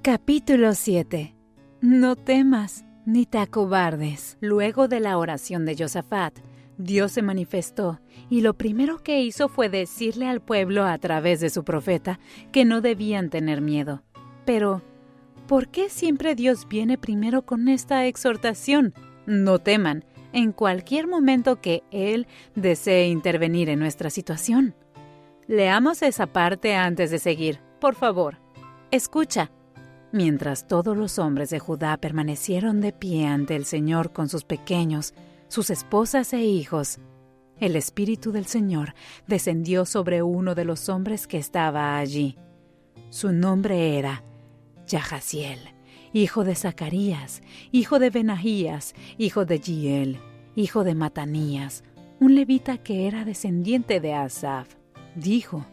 Capítulo 7. No temas ni te acobardes. Luego de la oración de Josafat, Dios se manifestó y lo primero que hizo fue decirle al pueblo a través de su profeta que no debían tener miedo. Pero, ¿por qué siempre Dios viene primero con esta exhortación? No teman, en cualquier momento que Él desee intervenir en nuestra situación. Leamos esa parte antes de seguir, por favor. Escucha. Mientras todos los hombres de Judá permanecieron de pie ante el Señor con sus pequeños, sus esposas e hijos, el Espíritu del Señor descendió sobre uno de los hombres que estaba allí. Su nombre era Yahaziel, hijo de Zacarías, hijo de Benaías, hijo de Giel, hijo de Matanías, un levita que era descendiente de Asaf. Dijo: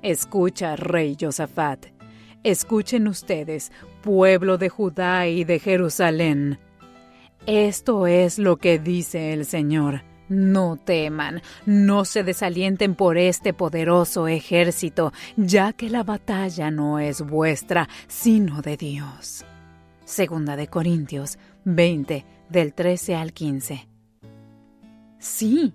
Escucha, rey Josafat. Escuchen ustedes, pueblo de Judá y de Jerusalén. Esto es lo que dice el Señor. No teman, no se desalienten por este poderoso ejército, ya que la batalla no es vuestra, sino de Dios. Segunda de Corintios 20, del 13 al 15. Sí,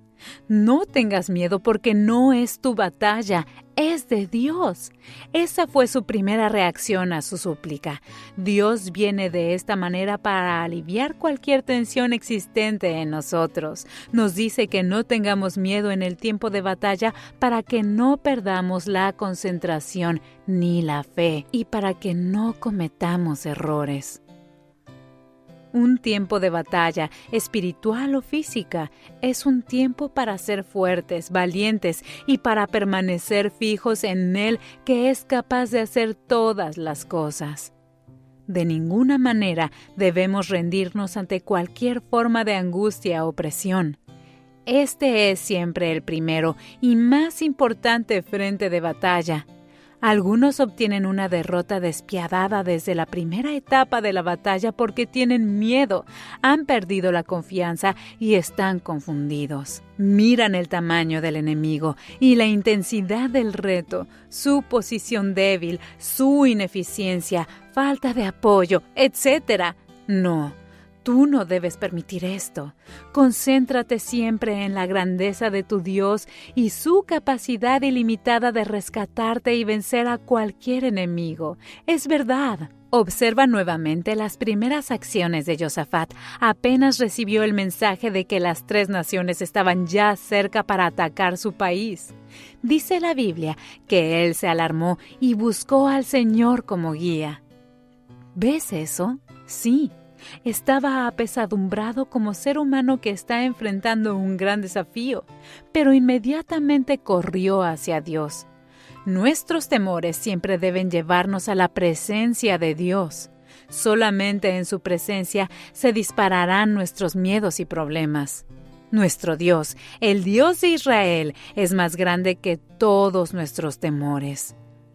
no tengas miedo porque no es tu batalla, es de Dios. Esa fue su primera reacción a su súplica. Dios viene de esta manera para aliviar cualquier tensión existente en nosotros. Nos dice que no tengamos miedo en el tiempo de batalla para que no perdamos la concentración ni la fe y para que no cometamos errores. Un tiempo de batalla, espiritual o física, es un tiempo para ser fuertes, valientes y para permanecer fijos en Él, que es capaz de hacer todas las cosas. De ninguna manera debemos rendirnos ante cualquier forma de angustia o presión. Este es siempre el primero y más importante frente de batalla. Algunos obtienen una derrota despiadada desde la primera etapa de la batalla porque tienen miedo, han perdido la confianza y están confundidos. Miran el tamaño del enemigo y la intensidad del reto, su posición débil, su ineficiencia, falta de apoyo, etc. No. Tú no debes permitir esto. Concéntrate siempre en la grandeza de tu Dios y su capacidad ilimitada de rescatarte y vencer a cualquier enemigo. Es verdad. Observa nuevamente las primeras acciones de Josafat. Apenas recibió el mensaje de que las 3 naciones estaban ya cerca para atacar su país. Dice la Biblia que él se alarmó y buscó al Señor como guía. ¿Ves eso? Sí. Estaba apesadumbrado como ser humano que está enfrentando un gran desafío, pero inmediatamente corrió hacia Dios. Nuestros temores siempre deben llevarnos a la presencia de Dios. Solamente en su presencia se dispararán nuestros miedos y problemas. Nuestro Dios, el Dios de Israel, es más grande que todos nuestros temores.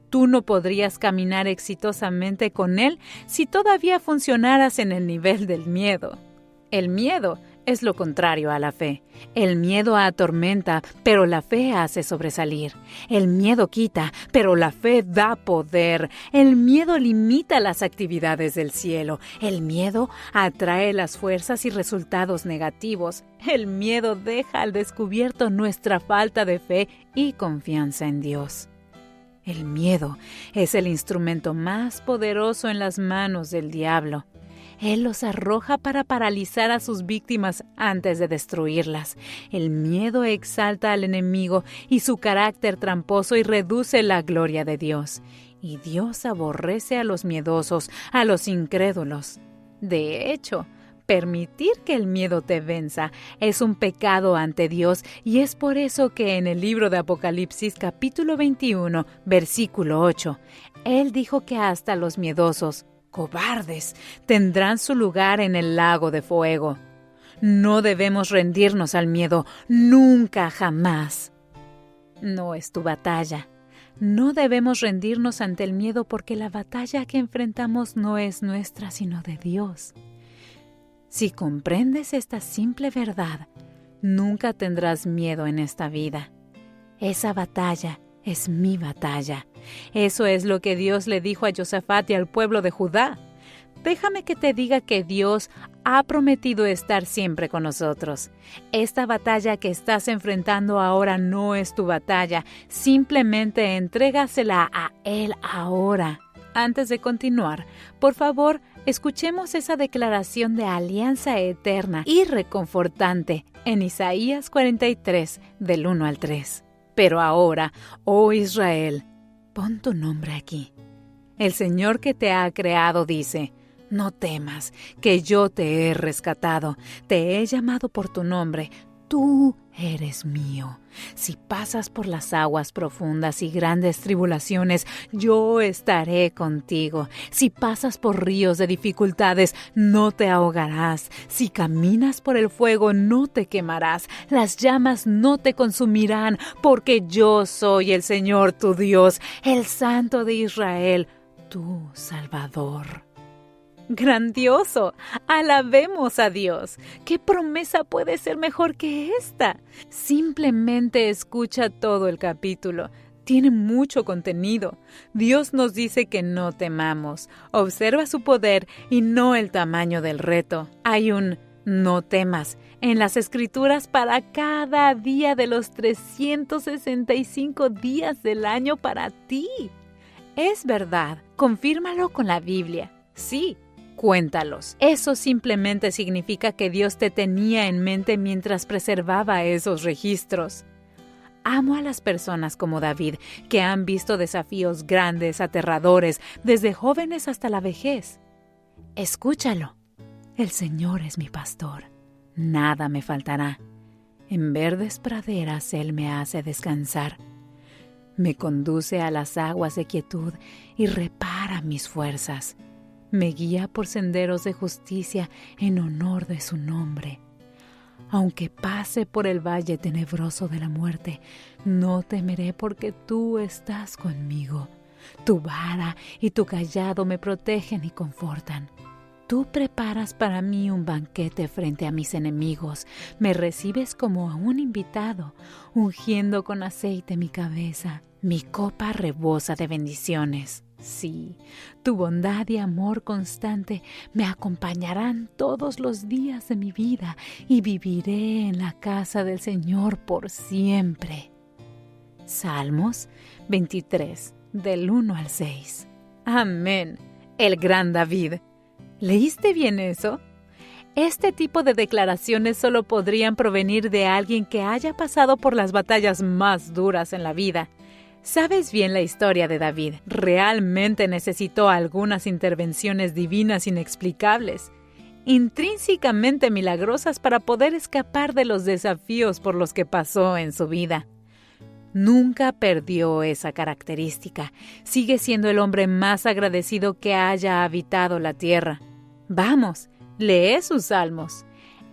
Tú no podrías caminar exitosamente con Él si todavía funcionaras en el nivel del miedo. El miedo es lo contrario a la fe. El miedo atormenta, pero la fe hace sobresalir. El miedo quita, pero la fe da poder. El miedo limita las actividades del cielo. El miedo atrae las fuerzas y resultados negativos. El miedo deja al descubierto nuestra falta de fe y confianza en Dios. El miedo es el instrumento más poderoso en las manos del diablo. Él los arroja para paralizar a sus víctimas antes de destruirlas. El miedo exalta al enemigo y su carácter tramposo y reduce la gloria de Dios. Y Dios aborrece a los miedosos, a los incrédulos. De hecho, permitir que el miedo te venza es un pecado ante Dios y es por eso que en el libro de Apocalipsis capítulo 21, versículo 8, Él dijo que hasta los miedosos, cobardes, tendrán su lugar en el lago de fuego. No debemos rendirnos al miedo, nunca, jamás. No es tu batalla. No debemos rendirnos ante el miedo porque la batalla que enfrentamos no es nuestra, sino de Dios. Si comprendes esta simple verdad, nunca tendrás miedo en esta vida. Esa batalla es mi batalla. Eso es lo que Dios le dijo a Josafat y al pueblo de Judá. Déjame que te diga que Dios ha prometido estar siempre con nosotros. Esta batalla que estás enfrentando ahora no es tu batalla. Simplemente entrégasela a Él ahora. Antes de continuar, por favor, escuchemos esa declaración de alianza eterna y reconfortante en Isaías 43, del 1 al 3. Pero ahora, oh Israel, pon tu nombre aquí. El Señor que te ha creado dice: no temas, que yo te he rescatado, te he llamado por tu nombre, tú eres mío. Si pasas por las aguas profundas y grandes tribulaciones, yo estaré contigo. Si pasas por ríos de dificultades, no te ahogarás. Si caminas por el fuego, no te quemarás. Las llamas no te consumirán, porque yo soy el Señor tu Dios, el Santo de Israel, tu Salvador. ¡Grandioso! ¡Alabemos a Dios! ¿Qué promesa puede ser mejor que esta? Simplemente escucha todo el capítulo. Tiene mucho contenido. Dios nos dice que no temamos. Observa su poder y no el tamaño del reto. Hay un no temas en las Escrituras para cada día de los 365 días del año para ti. Es verdad. Confírmalo con la Biblia. Sí. Cuéntalos. Eso simplemente significa que Dios te tenía en mente mientras preservaba esos registros. Amo a las personas como David, que han visto desafíos grandes, aterradores, desde jóvenes hasta la vejez. Escúchalo. El Señor es mi pastor. Nada me faltará. En verdes praderas Él me hace descansar. Me conduce a las aguas de quietud y repara mis fuerzas. Me guía por senderos de justicia en honor de su nombre. Aunque pase por el valle tenebroso de la muerte, no temeré porque tú estás conmigo. Tu vara y tu cayado me protegen y confortan. Tú preparas para mí un banquete frente a mis enemigos. Me recibes como a un invitado, ungiendo con aceite mi cabeza. Mi copa rebosa de bendiciones. Sí, tu bondad y amor constante me acompañarán todos los días de mi vida y viviré en la casa del Señor por siempre. Salmos 23, del 1 al 6. Amén. El gran David. ¿Leíste bien eso? Este tipo de declaraciones solo podrían provenir de alguien que haya pasado por las batallas más duras en la vida. ¿Sabes bien la historia de David? Realmente necesitó algunas intervenciones divinas inexplicables, intrínsecamente milagrosas para poder escapar de los desafíos por los que pasó en su vida. Nunca perdió esa característica. Sigue siendo el hombre más agradecido que haya habitado la tierra. Vamos, lee sus salmos.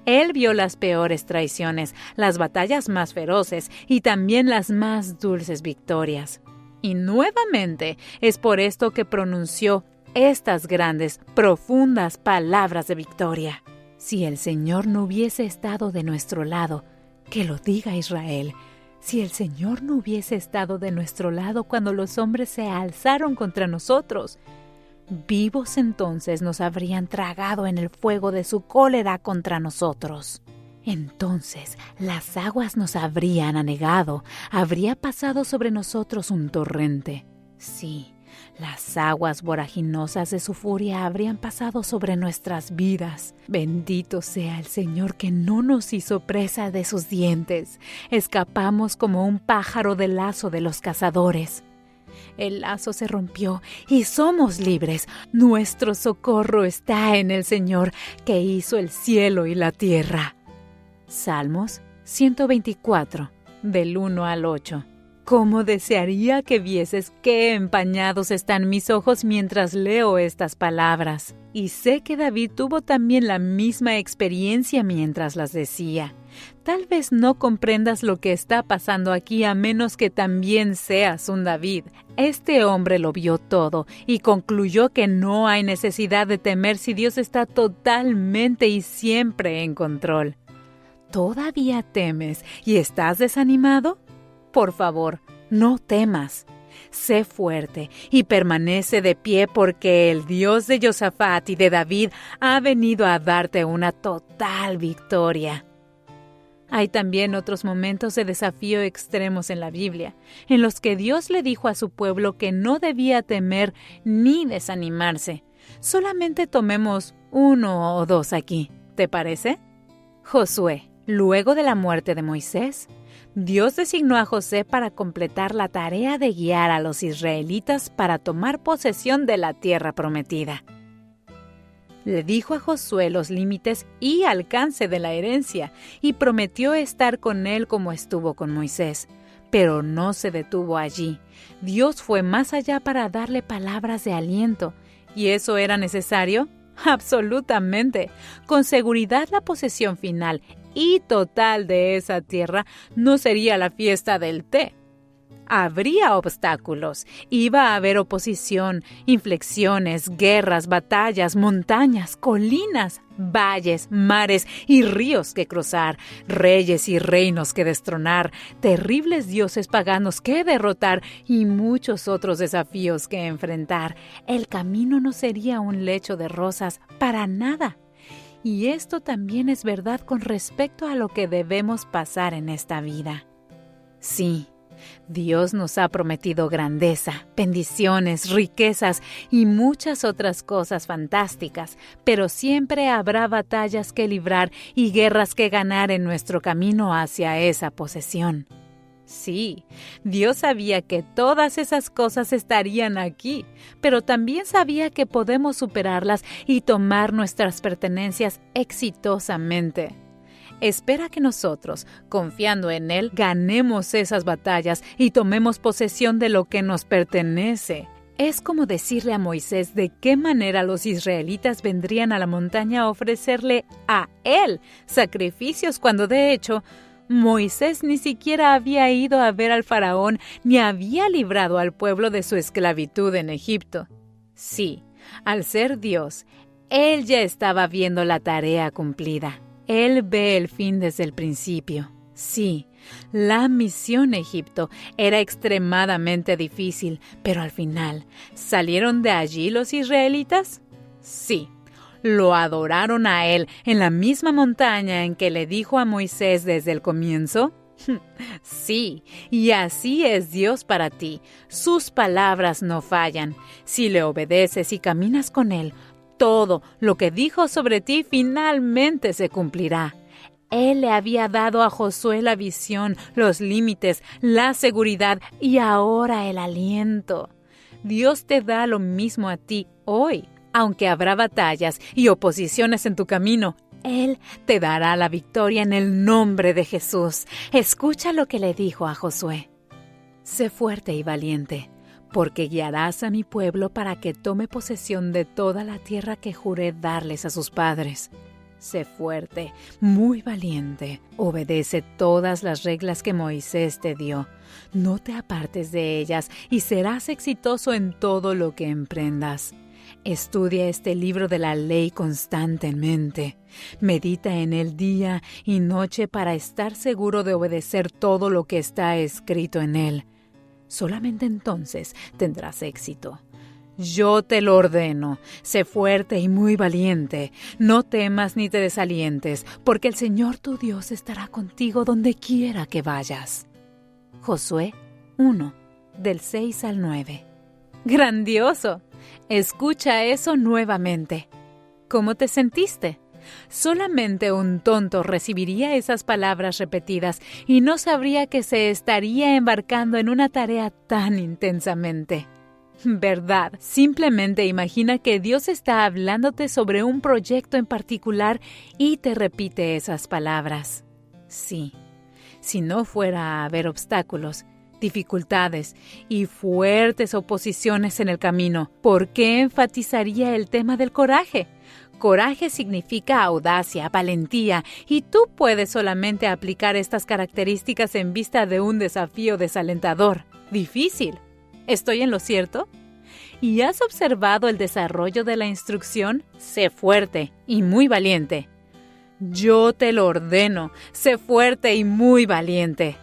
Él vio las peores traiciones, las batallas más feroces y también las más dulces victorias. Y nuevamente es por esto que pronunció estas grandes, profundas palabras de victoria. Si el Señor no hubiese estado de nuestro lado, que lo diga Israel. Si el Señor no hubiese estado de nuestro lado cuando los hombres se alzaron contra nosotros, vivos entonces nos habrían tragado en el fuego de su cólera contra nosotros. Entonces las aguas nos habrían anegado, habría pasado sobre nosotros un torrente. Sí, las aguas voraginosas de su furia habrían pasado sobre nuestras vidas. Bendito sea el Señor que no nos hizo presa de sus dientes. Escapamos como un pájaro del lazo de los cazadores. El lazo se rompió y somos libres. Nuestro socorro está en el Señor, que hizo el cielo y la tierra. Salmos 124, del 1 al 8. ¿Cómo desearía que vieses qué empañados están mis ojos mientras leo estas palabras? Y sé que David tuvo también la misma experiencia mientras las decía. Tal vez no comprendas lo que está pasando aquí a menos que también seas un David. Este hombre lo vio todo y concluyó que no hay necesidad de temer si Dios está totalmente y siempre en control. ¿Todavía temes y estás desanimado? Por favor, no temas. Sé fuerte y permanece de pie porque el Dios de Josafat y de David ha venido a darte una total victoria. Hay también otros momentos de desafío extremos en la Biblia, en los que Dios le dijo a su pueblo que no debía temer ni desanimarse. Solamente tomemos uno o dos aquí, ¿te parece? Josué. Luego de la muerte de Moisés, Dios designó a José para completar la tarea de guiar a los israelitas para tomar posesión de la tierra prometida. Le dijo a Josué los límites y alcance de la herencia y prometió estar con él como estuvo con Moisés. Pero no se detuvo allí. Dios fue más allá para darle palabras de aliento. ¿Y eso era necesario? Absolutamente. Con seguridad la posesión final y total de esa tierra no sería la fiesta del té. Habría obstáculos, iba a haber oposición, inflexiones, guerras, batallas, montañas, colinas, valles, mares y ríos que cruzar, reyes y reinos que destronar, terribles dioses paganos que derrotar y muchos otros desafíos que enfrentar. El camino no sería un lecho de rosas para nada. Y esto también es verdad con respecto a lo que debemos pasar en esta vida. Sí, Dios nos ha prometido grandeza, bendiciones, riquezas y muchas otras cosas fantásticas, pero siempre habrá batallas que librar y guerras que ganar en nuestro camino hacia esa posesión. Sí, Dios sabía que todas esas cosas estarían aquí, pero también sabía que podemos superarlas y tomar nuestras pertenencias exitosamente. Espera que nosotros, confiando en Él, ganemos esas batallas y tomemos posesión de lo que nos pertenece. Es como decirle a Moisés de qué manera los israelitas vendrían a la montaña a ofrecerle a él sacrificios cuando de hecho Moisés ni siquiera había ido a ver al faraón ni había librado al pueblo de su esclavitud en Egipto. Sí, al ser Dios, Él ya estaba viendo la tarea cumplida. Él ve el fin desde el principio. Sí, la misión a Egipto era extremadamente difícil, pero al final, ¿salieron de allí los israelitas? Sí. Lo adoraron a él en la misma montaña en que le dijo a Moisés desde el comienzo. Sí, y así es Dios para ti. Sus palabras no fallan. Si le obedeces y caminas con Él, todo lo que dijo sobre ti finalmente se cumplirá. Él le había dado a Josué la visión, los límites, la seguridad y ahora el aliento. Dios te da lo mismo a ti hoy. Aunque habrá batallas y oposiciones en tu camino, Él te dará la victoria en el nombre de Jesús. Escucha lo que le dijo a Josué. Sé fuerte y valiente, porque guiarás a mi pueblo para que tome posesión de toda la tierra que juré darles a sus padres. Sé fuerte, muy valiente. Obedece todas las reglas que Moisés te dio. No te apartes de ellas y serás exitoso en todo lo que emprendas. Estudia este libro de la ley constantemente. Medita en él día y noche para estar seguro de obedecer todo lo que está escrito en él. Solamente entonces tendrás éxito. Yo te lo ordeno, sé fuerte y muy valiente. No temas ni te desalientes, porque el Señor tu Dios estará contigo donde quiera que vayas. Josué 1, del 6 al 9. ¡Grandioso! Escucha eso nuevamente. ¿Cómo te sentiste? Solamente un tonto recibiría esas palabras repetidas y no sabría que se estaría embarcando en una tarea tan intensamente. ¿Verdad? Simplemente imagina que Dios está hablándote sobre un proyecto en particular y te repite esas palabras. Sí, si no fuera a haber obstáculos, dificultades y fuertes oposiciones en el camino, ¿por qué enfatizaría el tema del coraje? Coraje significa audacia, valentía, y tú puedes solamente aplicar estas características en vista de un desafío desalentador, difícil. ¿Estoy en lo cierto? ¿Y has observado el desarrollo de la instrucción? Sé fuerte y muy valiente. Yo te lo ordeno, sé fuerte y muy valiente.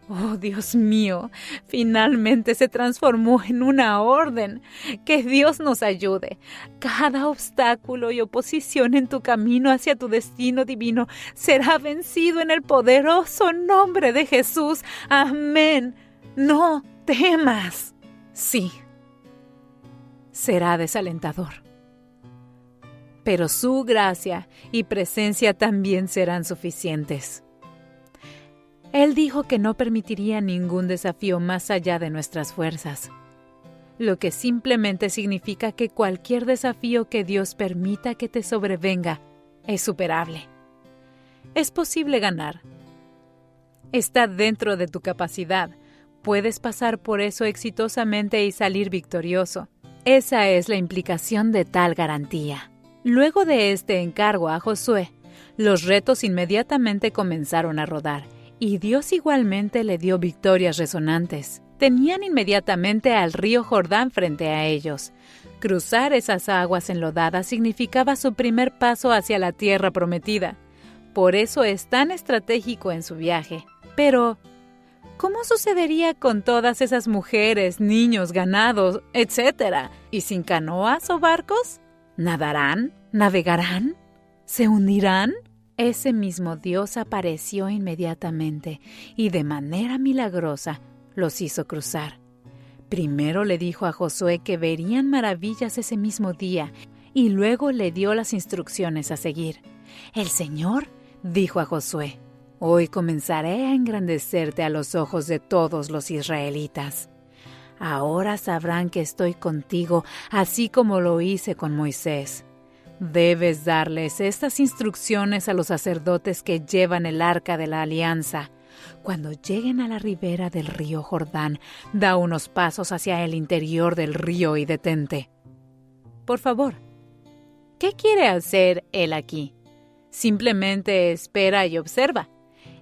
Oh, Dios mío, finalmente se transformó en una orden. Que Dios nos ayude. Cada obstáculo y oposición en tu camino hacia tu destino divino será vencido en el poderoso nombre de Jesús. Amén. No temas. Sí, será desalentador, pero su gracia y presencia también serán suficientes. Él dijo que no permitiría ningún desafío más allá de nuestras fuerzas, lo que simplemente significa que cualquier desafío que Dios permita que te sobrevenga es superable. Es posible ganar. Está dentro de tu capacidad. Puedes pasar por eso exitosamente y salir victorioso. Esa es la implicación de tal garantía. Luego de este encargo a Josué, los retos inmediatamente comenzaron a rodar. Y Dios igualmente le dio victorias resonantes. Tenían inmediatamente al río Jordán frente a ellos. Cruzar esas aguas enlodadas significaba su primer paso hacia la tierra prometida. Por eso es tan estratégico en su viaje. Pero, ¿cómo sucedería con todas esas mujeres, niños, ganados, etcétera? ¿Y sin canoas o barcos? ¿Nadarán? ¿Navegarán? ¿Se hundirán? Ese mismo Dios apareció inmediatamente y de manera milagrosa los hizo cruzar. Primero le dijo a Josué que verían maravillas ese mismo día y luego le dio las instrucciones a seguir. El Señor dijo a Josué: «Hoy comenzaré a engrandecerte a los ojos de todos los israelitas. Ahora sabrán que estoy contigo, así como lo hice con Moisés. Debes darles estas instrucciones a los sacerdotes que llevan el arca de la alianza. Cuando lleguen a la ribera del río Jordán, da unos pasos hacia el interior del río y detente». Por favor, ¿qué quiere hacer él aquí? Simplemente espera y observa.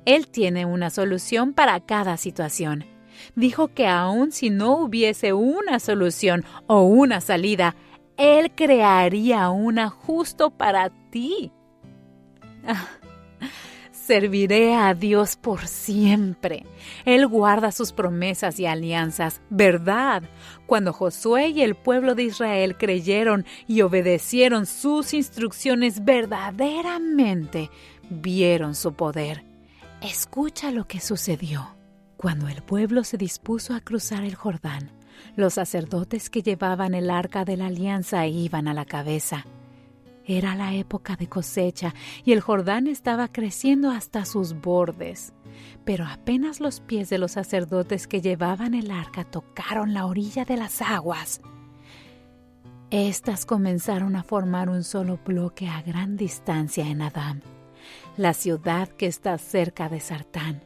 Él tiene una solución para cada situación. Dijo que aun si no hubiese una solución o una salida, Él crearía una justo para ti. Serviré a Dios por siempre. Él guarda sus promesas y alianzas, ¿verdad? Cuando Josué y el pueblo de Israel creyeron y obedecieron sus instrucciones, verdaderamente vieron su poder. Escucha lo que sucedió. Cuando el pueblo se dispuso a cruzar el Jordán, los sacerdotes que llevaban el arca de la alianza iban a la cabeza. Era la época de cosecha y el Jordán estaba creciendo hasta sus bordes. Pero apenas los pies de los sacerdotes que llevaban el arca tocaron la orilla de las aguas, estas comenzaron a formar un solo bloque a gran distancia en Adam, la ciudad que está cerca de Sartán.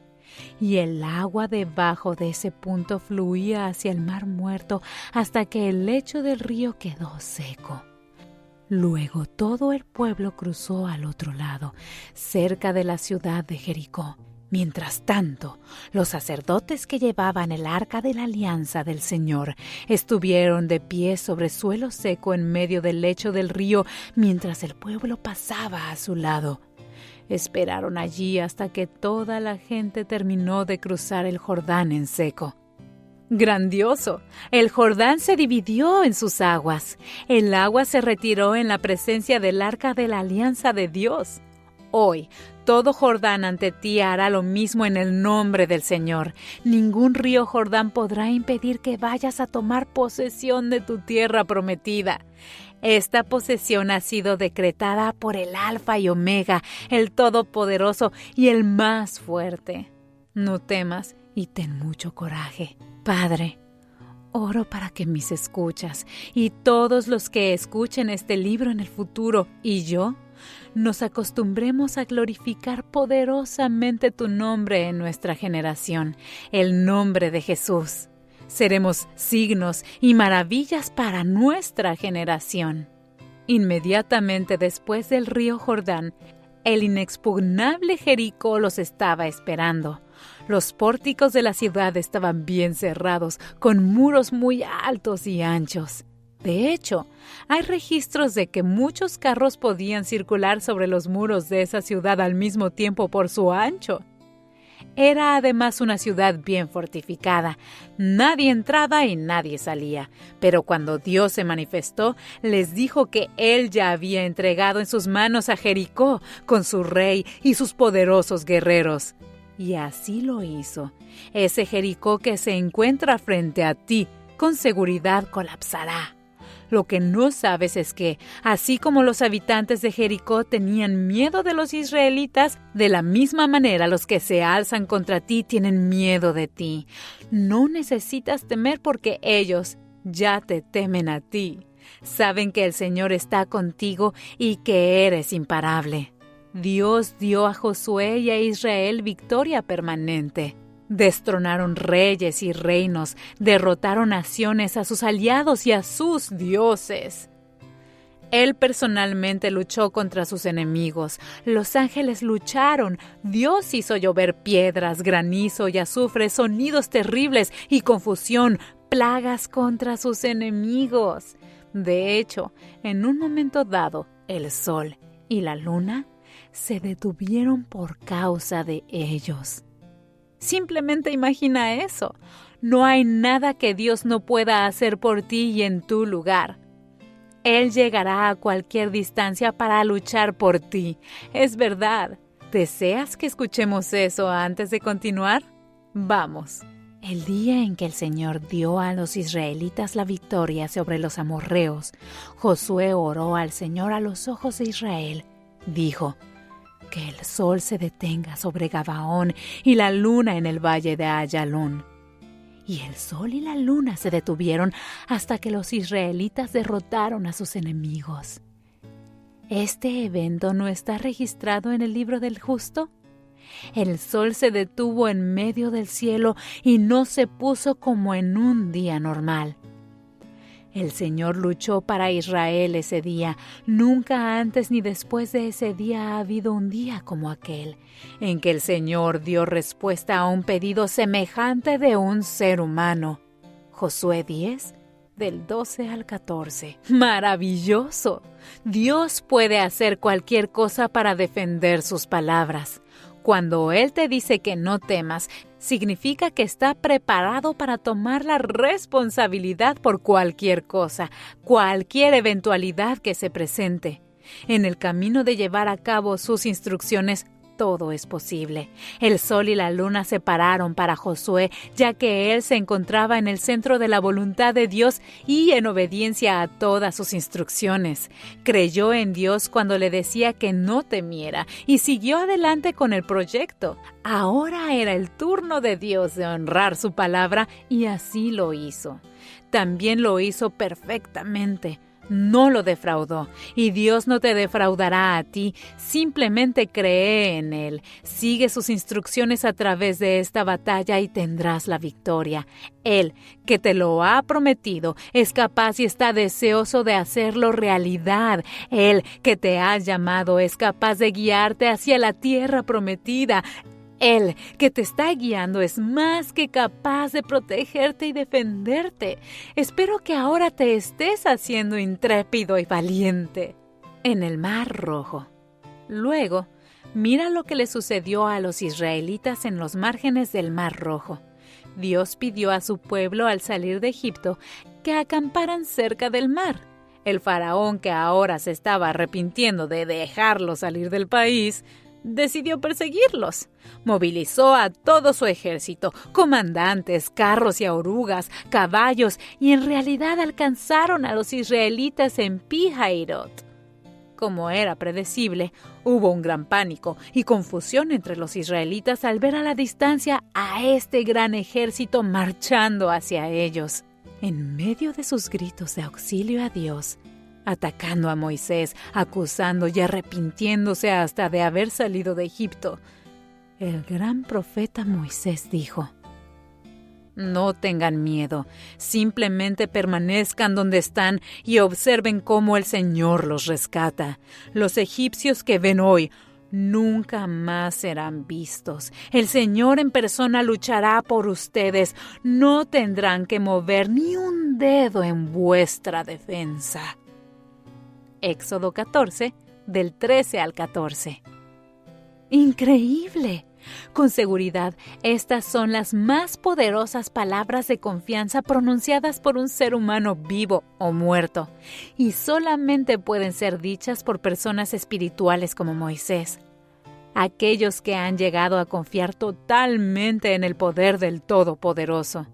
Y el agua debajo de ese punto fluía hacia el mar Muerto hasta que el lecho del río quedó seco. Luego todo el pueblo cruzó al otro lado, cerca de la ciudad de Jericó. Mientras tanto, los sacerdotes que llevaban el arca de la alianza del Señor estuvieron de pie sobre suelo seco en medio del lecho del río mientras el pueblo pasaba a su lado. Esperaron allí hasta que toda la gente terminó de cruzar el Jordán en seco. ¡Grandioso! El Jordán se dividió en sus aguas. El agua se retiró en la presencia del arca de la alianza de Dios. Hoy, todo Jordán ante ti hará lo mismo en el nombre del Señor. Ningún río Jordán podrá impedir que vayas a tomar posesión de tu tierra prometida. Esta posesión ha sido decretada por el Alfa y Omega, el Todopoderoso y el más fuerte. No temas y ten mucho coraje. Padre, oro para que mis escuchas y todos los que escuchen este libro en el futuro y yo nos acostumbremos a glorificar poderosamente tu nombre en nuestra generación, el nombre de Jesús. Seremos signos y maravillas para nuestra generación. Inmediatamente después del río Jordán, el inexpugnable Jericó los estaba esperando. Los pórticos de la ciudad estaban bien cerrados, con muros muy altos y anchos. De hecho, hay registros de que muchos carros podían circular sobre los muros de esa ciudad al mismo tiempo por su ancho. Era además una ciudad bien fortificada. Nadie entraba y nadie salía. Pero cuando Dios se manifestó, les dijo que Él ya había entregado en sus manos a Jericó, con su rey y sus poderosos guerreros. Y así lo hizo. Ese Jericó que se encuentra frente a ti, con seguridad colapsará. Lo que no sabes es que, así como los habitantes de Jericó tenían miedo de los israelitas, de la misma manera los que se alzan contra ti tienen miedo de ti. No necesitas temer porque ellos ya te temen a ti. Saben que el Señor está contigo y que eres imparable. Dios dio a Josué y a Israel victoria permanente. Destronaron reyes y reinos, derrotaron naciones, a sus aliados y a sus dioses. Él personalmente luchó contra sus enemigos. Los ángeles lucharon. Dios hizo llover piedras, granizo y azufre, sonidos terribles y confusión, plagas contra sus enemigos. De hecho, en un momento dado, el sol y la luna se detuvieron por causa de ellos. Simplemente imagina eso. No hay nada que Dios no pueda hacer por ti y en tu lugar. Él llegará a cualquier distancia para luchar por ti. Es verdad. ¿Deseas que escuchemos eso antes de continuar? Vamos. El día en que el Señor dio a los israelitas la victoria sobre los amorreos, Josué oró al Señor a los ojos de Israel. Dijo: que el sol se detenga sobre Gabaón y la luna en el valle de Ayalón. Y el sol y la luna se detuvieron hasta que los israelitas derrotaron a sus enemigos. ¿Este evento no está registrado en el libro del justo? El sol se detuvo en medio del cielo y no se puso como en un día normal. El Señor luchó para Israel ese día. Nunca antes ni después de ese día ha habido un día como aquel, en que el Señor dio respuesta a un pedido semejante de un ser humano. Josué 10, del 12 al 14. ¡Maravilloso! Dios puede hacer cualquier cosa para defender sus palabras. Cuando Él te dice que no temas, significa que está preparado para tomar la responsabilidad por cualquier cosa, cualquier eventualidad que se presente. En el camino de llevar a cabo sus instrucciones, todo es posible. El sol y la luna se pararon para Josué, ya que él se encontraba en el centro de la voluntad de Dios y en obediencia a todas sus instrucciones. Creyó en Dios cuando le decía que no temiera y siguió adelante con el proyecto. Ahora era el turno de Dios de honrar su palabra y así lo hizo. También lo hizo perfectamente. No lo defraudó, y Dios no te defraudará a ti. Simplemente cree en Él. Sigue sus instrucciones a través de esta batalla y tendrás la victoria. Él, que te lo ha prometido, es capaz y está deseoso de hacerlo realidad. Él, que te ha llamado, es capaz de guiarte hacia la tierra prometida. Él que te está guiando es más que capaz de protegerte y defenderte. Espero que ahora te estés haciendo intrépido y valiente. En el Mar Rojo. Luego, mira lo que le sucedió a los israelitas en los márgenes del Mar Rojo. Dios pidió a su pueblo al salir de Egipto que acamparan cerca del mar. El faraón, que ahora se estaba arrepintiendo de dejarlos salir del país, decidió perseguirlos. Movilizó a todo su ejército, comandantes, carros y orugas, caballos, y en realidad alcanzaron a los israelitas en Pi-Hahirot. Como era predecible, hubo un gran pánico y confusión entre los israelitas al ver a la distancia a este gran ejército marchando hacia ellos. En medio de sus gritos de auxilio a Dios, atacando a Moisés, acusando y arrepintiéndose hasta de haber salido de Egipto, el gran profeta Moisés dijo: no tengan miedo, simplemente permanezcan donde están y observen cómo el Señor los rescata. Los egipcios que ven hoy nunca más serán vistos. El Señor en persona luchará por ustedes. No tendrán que mover ni un dedo en vuestra defensa. Éxodo 14, del 13 al 14. ¡Increíble! Con seguridad, estas son las más poderosas palabras de confianza pronunciadas por un ser humano vivo o muerto, y solamente pueden ser dichas por personas espirituales como Moisés. Aquellos que han llegado a confiar totalmente en el poder del Todopoderoso.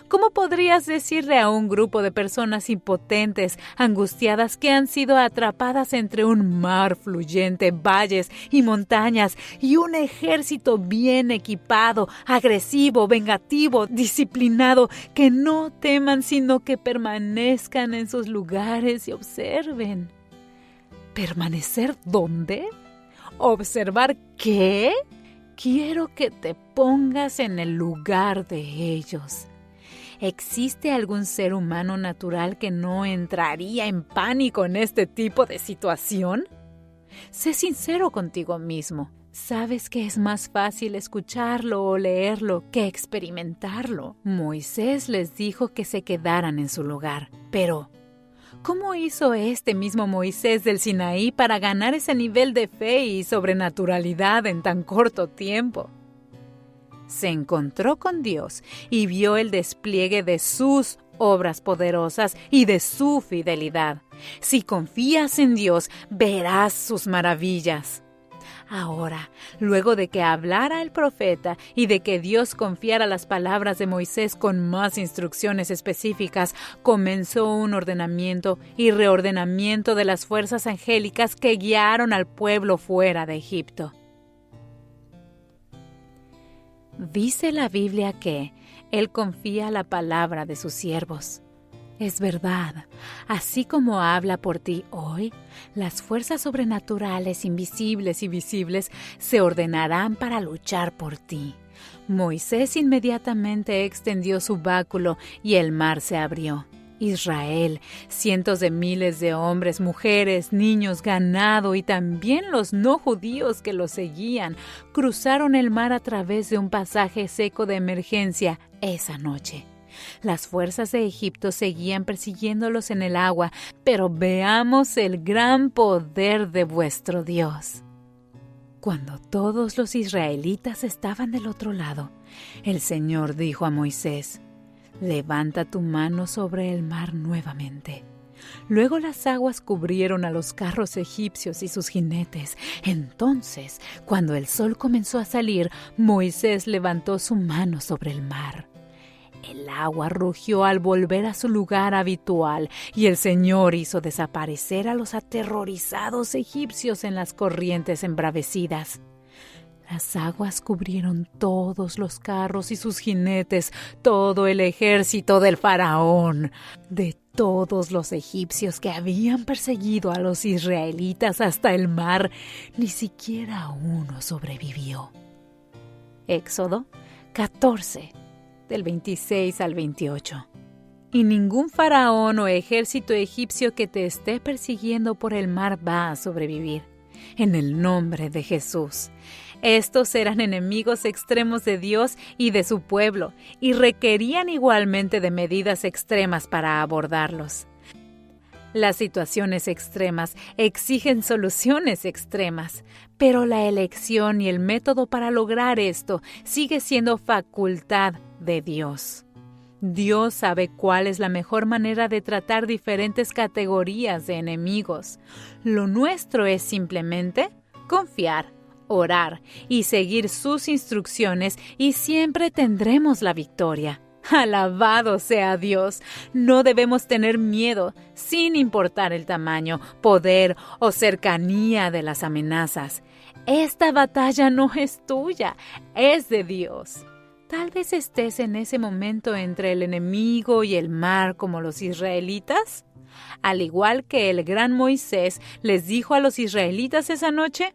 ¿Cómo podrías decirle a un grupo de personas impotentes, angustiadas, que han sido atrapadas entre un mar fluyente, valles y montañas, y un ejército bien equipado, agresivo, vengativo, disciplinado, que no teman sino que permanezcan en sus lugares y observen? ¿Permanecer dónde? ¿Observar qué? Quiero que te pongas en el lugar de ellos. ¿Existe algún ser humano natural que no entraría en pánico en este tipo de situación? Sé sincero contigo mismo. Sabes que es más fácil escucharlo o leerlo que experimentarlo. Moisés les dijo que se quedaran en su lugar. Pero, ¿cómo hizo este mismo Moisés del Sinaí para ganar ese nivel de fe y sobrenaturalidad en tan corto tiempo? Se encontró con Dios y vio el despliegue de sus obras poderosas y de su fidelidad. Si confías en Dios, verás sus maravillas. Ahora, luego de que hablara el profeta y de que Dios confiara las palabras de Moisés con más instrucciones específicas, comenzó un ordenamiento y reordenamiento de las fuerzas angélicas que guiaron al pueblo fuera de Egipto. Dice la Biblia que Él confía la palabra de sus siervos. Es verdad, así como habla por ti hoy, las fuerzas sobrenaturales, invisibles y visibles, se ordenarán para luchar por ti. Moisés inmediatamente extendió su báculo y el mar se abrió. Israel, cientos de miles de hombres, mujeres, niños, ganado y también los no judíos que los seguían, cruzaron el mar a través de un pasaje seco de emergencia esa noche. Las fuerzas de Egipto seguían persiguiéndolos en el agua, pero veamos el gran poder de vuestro Dios. Cuando todos los israelitas estaban del otro lado, el Señor dijo a Moisés: «Levanta tu mano sobre el mar nuevamente». Luego las aguas cubrieron a los carros egipcios y sus jinetes. Entonces, cuando el sol comenzó a salir, Moisés levantó su mano sobre el mar. El agua rugió al volver a su lugar habitual y el Señor hizo desaparecer a los aterrorizados egipcios en las corrientes embravecidas. Las aguas cubrieron todos los carros y sus jinetes, todo el ejército del faraón. De todos los egipcios que habían perseguido a los israelitas hasta el mar, ni siquiera uno sobrevivió. Éxodo 14, del 26 al 28. Y ningún faraón o ejército egipcio que te esté persiguiendo por el mar va a sobrevivir. En el nombre de Jesús. Estos eran enemigos extremos de Dios y de su pueblo, y requerían igualmente de medidas extremas para abordarlos. Las situaciones extremas exigen soluciones extremas, pero la elección y el método para lograr esto sigue siendo facultad de Dios. Dios sabe cuál es la mejor manera de tratar diferentes categorías de enemigos. Lo nuestro es simplemente confiar, orar y seguir sus instrucciones y siempre tendremos la victoria. ¡Alabado sea Dios! No debemos tener miedo, sin importar el tamaño, poder o cercanía de las amenazas. Esta batalla no es tuya, es de Dios. Tal vez estés en ese momento entre el enemigo y el mar como los israelitas. Al igual que el gran Moisés les dijo a los israelitas esa noche,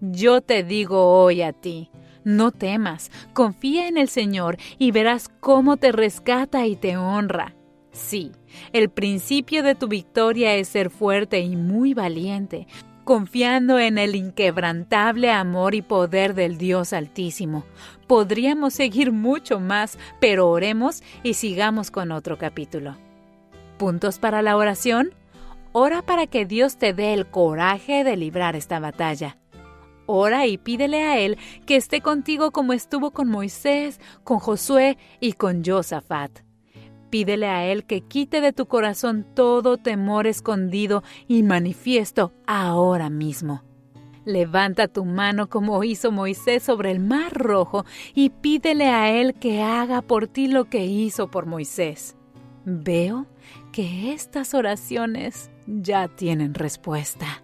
yo te digo hoy a ti, no temas, confía en el Señor y verás cómo te rescata y te honra. Sí, el principio de tu victoria es ser fuerte y muy valiente, confiando en el inquebrantable amor y poder del Dios Altísimo. Podríamos seguir mucho más, pero oremos y sigamos con otro capítulo. ¿Puntos para la oración? Ora para que Dios te dé el coraje de librar esta batalla. Ora y pídele a Él que esté contigo como estuvo con Moisés, con Josué y con Josafat. Pídele a Él que quite de tu corazón todo temor escondido y manifiesto ahora mismo. Levanta tu mano como hizo Moisés sobre el Mar Rojo y pídele a Él que haga por ti lo que hizo por Moisés. Veo que estas oraciones ya tienen respuesta.